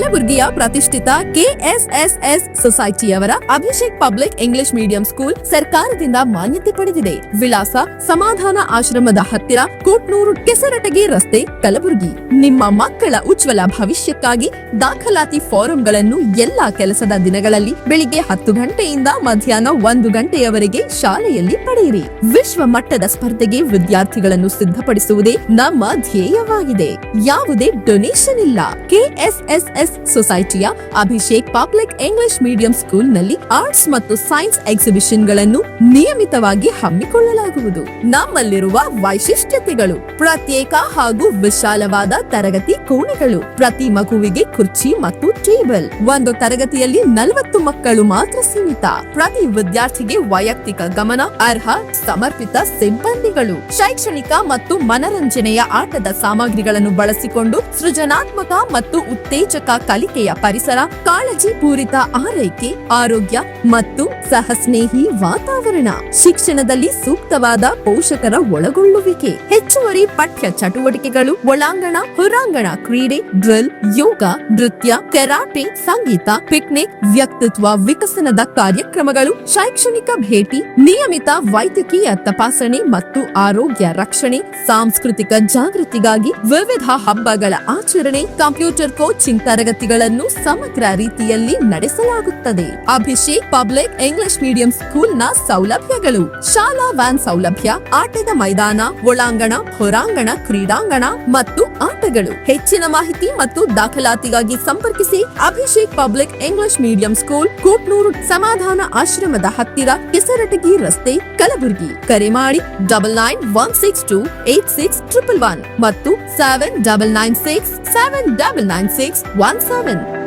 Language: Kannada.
ಕಲಬುರಗಿಯ ಪ್ರತಿಷ್ಠಿತ ಕೆಎಸ್ಎಸ್ಎಸ್ ಸೊಸೈಟಿಯವರ Abhishek public English medium school ಸರ್ಕಾರದಿಂದ ಮಾನ್ಯತೆ ಪಡೆದಿದೆ. ವಿಳಾಸ ಸಮಾಧಾನ ಆಶ್ರಮದ ಹತ್ತಿರ, ಕೋಟ್ನೂರು, ಕೆಸರಟಗಿ ರಸ್ತೆ, ಕಲಬುರಗಿ. ನಿಮ್ಮ ಮಕ್ಕಳ ಉಜ್ವಲ ಭವಿಷ್ಯಕ್ಕಾಗಿ ದಾಖಲಾತಿ ಫಾರಂಗಳನ್ನು ಎಲ್ಲಾ ಕೆಲಸದ ದಿನಗಳಲ್ಲಿ ಬೆಳಿಗ್ಗೆ 10 ಗಂಟೆಯಿಂದ ಮಧ್ಯಾಹ್ನ 1 ಗಂಟೆಯವರೆಗೆ ಶಾಲೆಯಲ್ಲಿ ಪಡೆಯಿರಿ. ವಿಶ್ವ ಮಟ್ಟದ ಸ್ಪರ್ಧೆಗೆ ವಿದ್ಯಾರ್ಥಿಗಳನ್ನು ಸಿದ್ಧಪಡಿಸುವುದೇ ನಮ್ಮ ಧ್ಯೇಯವಾಗಿದೆ. ಯಾವುದೇ ಡೊನೇಷನ್ ಇಲ್ಲ. ಕೆಎಸ್ಎಸ್ಎಸ್ ಸೊಸೈಟಿಯ Abhishek public English medium school ನಲ್ಲಿ ಆರ್ಟ್ಸ್ ಮತ್ತು ಸೈನ್ಸ್ ಎಕ್ಸಿಬಿಷನ್ ಗಳನ್ನು ನಿಯಮಿತವಾಗಿ ಹಮ್ಮಿಕೊಳ್ಳಲಾಗುವುದು. ನಮ್ಮಲ್ಲಿರುವ ವೈಶಿಷ್ಟ್ಯತೆಗಳು: ಪ್ರತ್ಯೇಕ ಹಾಗೂ ವಿಶಾಲವಾದ ತರಗತಿ ಕೋಣೆಗಳು, ಪ್ರತಿ ಮಗುವಿಗೆ ಕುರ್ಚಿ ಮತ್ತು ಟೇಬಲ್, ಒಂದು ತರಗತಿಯಲ್ಲಿ 40 ಮಕ್ಕಳು ಮಾತ್ರ ಸೀಮಿತ, ಪ್ರತಿ ವಿದ್ಯಾರ್ಥಿಗೆ ವೈಯಕ್ತಿಕ ಗಮನ, ಅರ್ಹ ಸಮರ್ಪಿತ ಸಿಬ್ಬಂದಿಗಳು, ಶೈಕ್ಷಣಿಕ ಮತ್ತು ಮನರಂಜನೆಯ ಆಟದ ಸಾಮಗ್ರಿಗಳನ್ನು ಬಳಸಿಕೊಂಡು ಸೃಜನಾತ್ಮಕ ಮತ್ತು ಉತ್ತೇಜಕ ಕಲಿಕೆಯ ಪರಿಸರ, ಕಾಳಜಿ ಪೂರಿತ ಆರೈಕೆ, ಆರೋಗ್ಯ ಮತ್ತು ಸಹಸ್ನೇಹಿ ವಾತಾವರಣ, ಶಿಕ್ಷಣದಲ್ಲಿ ಸೂಕ್ತವಾದ ಪೋಷಕರ ಒಳಗೊಳ್ಳುವಿಕೆ, ಹೆಚ್ಚುವರಿ ಪಠ್ಯ ಚಟುವಟಿಕೆಗಳು, ಒಳಾಂಗಣ ಹೊರಾಂಗಣ ಕ್ರೀಡೆ, ಡ್ರಿಲ್, ಯೋಗ, ನೃತ್ಯ, ಕೆರಾಟೆ, ಸಂಗೀತ, ಪಿಕ್ನಿಕ್, ವ್ಯಕ್ತಿತ್ವ ವಿಕಸನದ ಕಾರ್ಯಕ್ರಮಗಳು, ಶೈಕ್ಷಣಿಕ ಭೇಟಿ, ನಿಯಮಿತ ವೈದ್ಯಕೀಯ ತಪಾಸಣೆ ಮತ್ತು ಆರೋಗ್ಯ ರಕ್ಷಣೆ, ಸಾಂಸ್ಕೃತಿಕ ಜಾಗೃತಿಗಾಗಿ ವಿವಿಧ ಹಬ್ಬಗಳ ಆಚರಣೆ, ಕಂಪ್ಯೂಟರ್ ಕೋಚಿಂಗ್ ತರಗತಿಗಳನ್ನು ಸಮಗ್ರ ರೀತಿಯಲ್ಲಿ ನಡೆಸಲಾಗುತ್ತದೆ. ಅಭಿಷೇಕ್ ಪಬ್ಲಿಕ್ ಇಂಗ್ಲಿಷ್ ಮೀಡಿಯಂ ಸ್ಕೂಲ್ನ ಸೌಲಭ್ಯಗಳು: ಶಾಲಾ ವ್ಯಾನ್ ಸೌಲಭ್ಯ, ಆಟದ ಮೈದಾನ, ಒಳಾಂಗಣ ಹೊರಾಂಗಣ ಕ್ರೀಡಾಂಗಣ ಮತ್ತು ಆಟಗಳು. ಹೆಚ್ಚಿನ ಮಾಹಿತಿ ಮತ್ತು ದಾಖಲಾತಿಗಾಗಿ ಸಂಪರ್ಕಿಸಿ Abhishek public English medium school, Kotnur, ಸಮಾಧಾನ ಆಶ್ರಮದ ಹತ್ತಿರ, ಕೆಸರಟಗಿ ರಸ್ತೆ, ಕಲಬುರಗಿ. ಕರೆ ಮಾಡಿ 9916286111 ಮತ್ತು 7996799617.